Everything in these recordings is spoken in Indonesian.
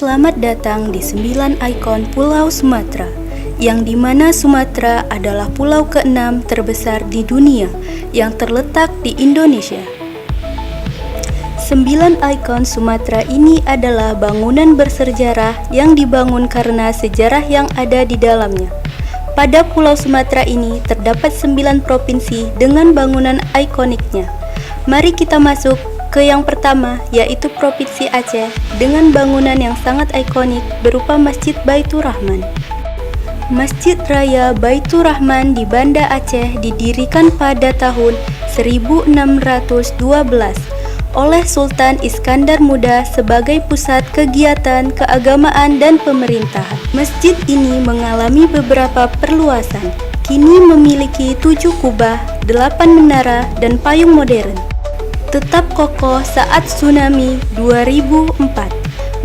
Selamat datang di 9 ikon Pulau Sumatera, yang dimana Sumatera adalah pulau ke-6 terbesar di dunia yang terletak di Indonesia. 9 ikon Sumatera ini adalah bangunan bersejarah yang dibangun karena sejarah yang ada di dalamnya. Pada Pulau Sumatera ini terdapat 9 provinsi dengan bangunan ikoniknya. Mari kita masuk ke yang pertama, yaitu Provinsi Aceh dengan bangunan yang sangat ikonik berupa Masjid Baitur Rahman. Masjid Raya Baitur Rahman di Banda Aceh didirikan pada tahun 1612 oleh Sultan Iskandar Muda sebagai pusat kegiatan keagamaan dan pemerintahan. Masjid ini mengalami beberapa perluasan. Kini memiliki 7 kubah, 8 menara, dan payung modern. Tetap kokoh saat tsunami 2004.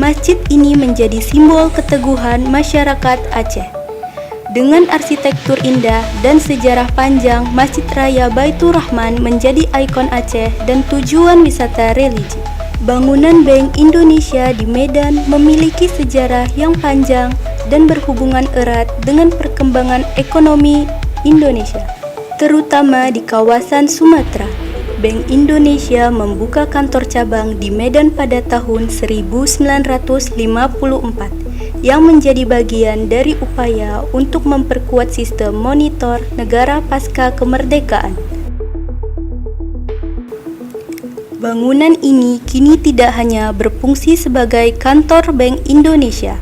Masjid ini menjadi simbol keteguhan masyarakat Aceh. Dengan arsitektur indah dan sejarah panjang, Masjid Raya Baitur Rahman menjadi ikon Aceh dan tujuan wisata religi. Bangunan Bank Indonesia di Medan memiliki sejarah yang panjang dan berhubungan erat dengan perkembangan ekonomi Indonesia, terutama di kawasan Sumatera. Bank Indonesia membuka kantor cabang di Medan pada tahun 1954 yang menjadi bagian dari upaya untuk memperkuat sistem monitor negara pasca kemerdekaan. Bangunan ini kini tidak hanya berfungsi sebagai kantor Bank Indonesia,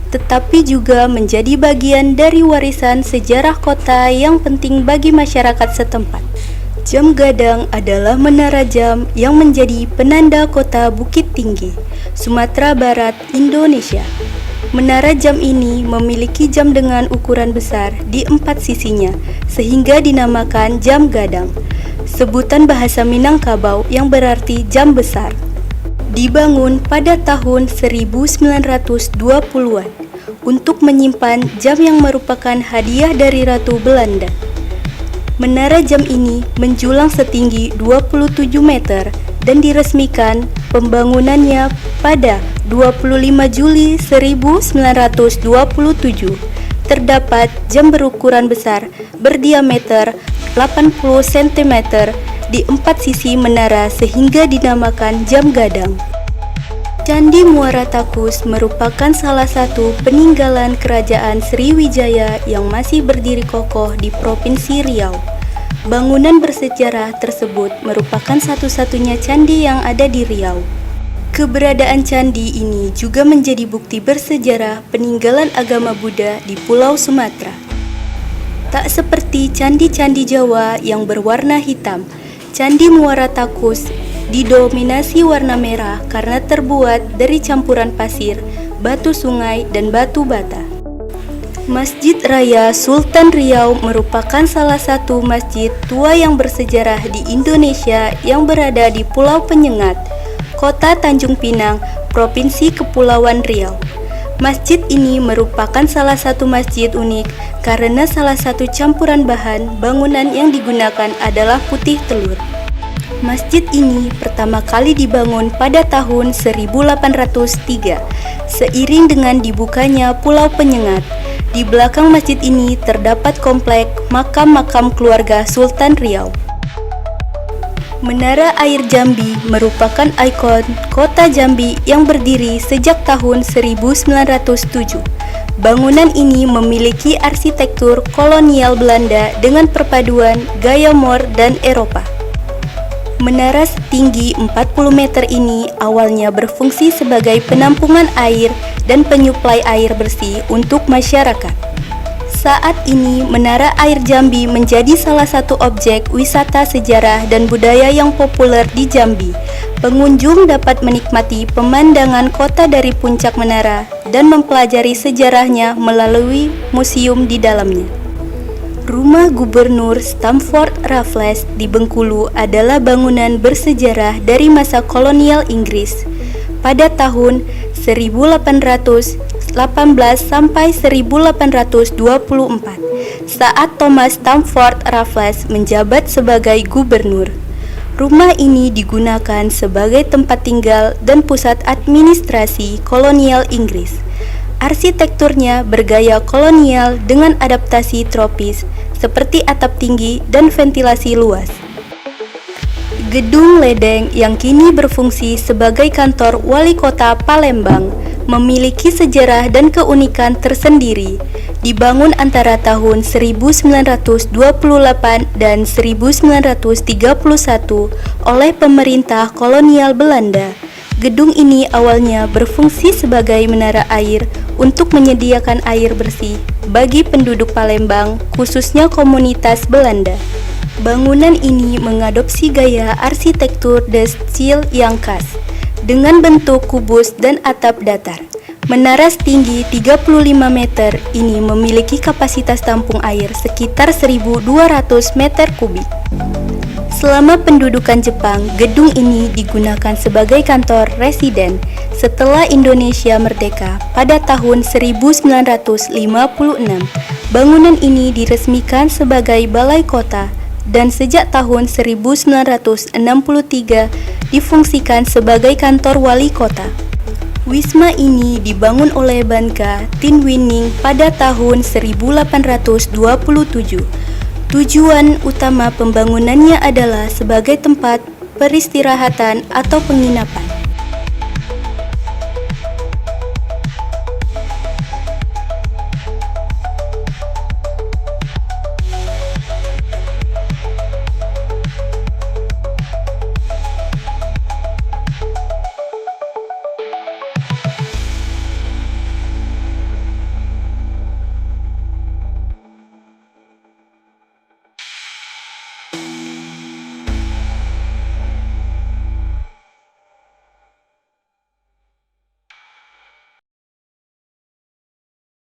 tetapi juga menjadi bagian dari warisan sejarah kota yang penting bagi masyarakat setempat. Jam Gadang adalah menara jam yang menjadi penanda kota Bukit Tinggi, Sumatera Barat, Indonesia. Menara jam ini memiliki jam dengan ukuran besar di 4 sisinya, sehingga dinamakan Jam Gadang, sebutan bahasa Minangkabau yang berarti jam besar. Dibangun pada tahun 1920-an untuk menyimpan jam yang merupakan hadiah dari Ratu Belanda. Menara jam ini menjulang setinggi 27 meter dan diresmikan pembangunannya pada 25 Juli 1927. Terdapat jam berukuran besar berdiameter 80 cm di 4 sisi menara sehingga dinamakan Jam Gadang. Candi Muara Takus merupakan salah satu peninggalan Kerajaan Sriwijaya yang masih berdiri kokoh di Provinsi Riau. Bangunan bersejarah tersebut merupakan satu-satunya candi yang ada di Riau. Keberadaan candi ini juga menjadi bukti bersejarah peninggalan agama Buddha di Pulau Sumatera. Tak seperti candi-candi Jawa yang berwarna hitam, Candi Muara Takus didominasi warna merah karena terbuat dari campuran pasir, batu sungai, dan batu bata. Masjid Raya Sultan Riau merupakan salah satu masjid tua yang bersejarah di Indonesia yang berada di Pulau Penyengat, Kota Tanjung Pinang, Provinsi Kepulauan Riau. Masjid ini merupakan salah satu masjid unik karena salah satu campuran bahan bangunan yang digunakan adalah putih telur. Masjid ini pertama kali dibangun pada tahun 1803, seiring dengan dibukanya Pulau Penyengat. Di belakang masjid ini terdapat komplek makam-makam keluarga Sultan Riau. Menara Air Jambi merupakan ikon kota Jambi yang berdiri sejak tahun 1907. Bangunan ini memiliki arsitektur kolonial Belanda dengan perpaduan gaya Moor dan Eropa. Menara setinggi 40 meter ini awalnya berfungsi sebagai penampungan air dan penyuplai air bersih untuk masyarakat. Saat ini, Menara Air Jambi menjadi salah satu objek wisata sejarah dan budaya yang populer di Jambi. Pengunjung dapat menikmati pemandangan kota dari puncak menara dan mempelajari sejarahnya melalui museum di dalamnya. Rumah Gubernur Stamford Raffles di Bengkulu adalah bangunan bersejarah dari masa kolonial Inggris. Pada tahun 1818 sampai 1824, saat Thomas Stamford Raffles menjabat sebagai gubernur. Rumah ini digunakan sebagai tempat tinggal dan pusat administrasi kolonial Inggris. Arsitekturnya bergaya kolonial dengan adaptasi tropis, seperti atap tinggi dan ventilasi luas. Gedung Ledeng yang kini berfungsi sebagai kantor Wali Kota Palembang memiliki sejarah dan keunikan tersendiri. Dibangun antara tahun 1928 dan 1931 oleh pemerintah kolonial Belanda. Gedung ini awalnya berfungsi sebagai menara air untuk menyediakan air bersih bagi penduduk Palembang, khususnya komunitas Belanda. Bangunan ini mengadopsi gaya arsitektur De Stijl yang khas, dengan bentuk kubus dan atap datar. Menara setinggi 35 meter ini memiliki kapasitas tampung air sekitar 1.200 meter kubik. Selama pendudukan Jepang, gedung ini digunakan sebagai kantor residen. Setelah Indonesia merdeka pada tahun 1956, bangunan ini diresmikan sebagai balai kota dan sejak tahun 1963 difungsikan sebagai kantor wali kota. Wisma ini dibangun oleh Banka Tinwinning pada tahun 1827. Tujuan utama pembangunannya adalah sebagai tempat peristirahatan atau penginapan.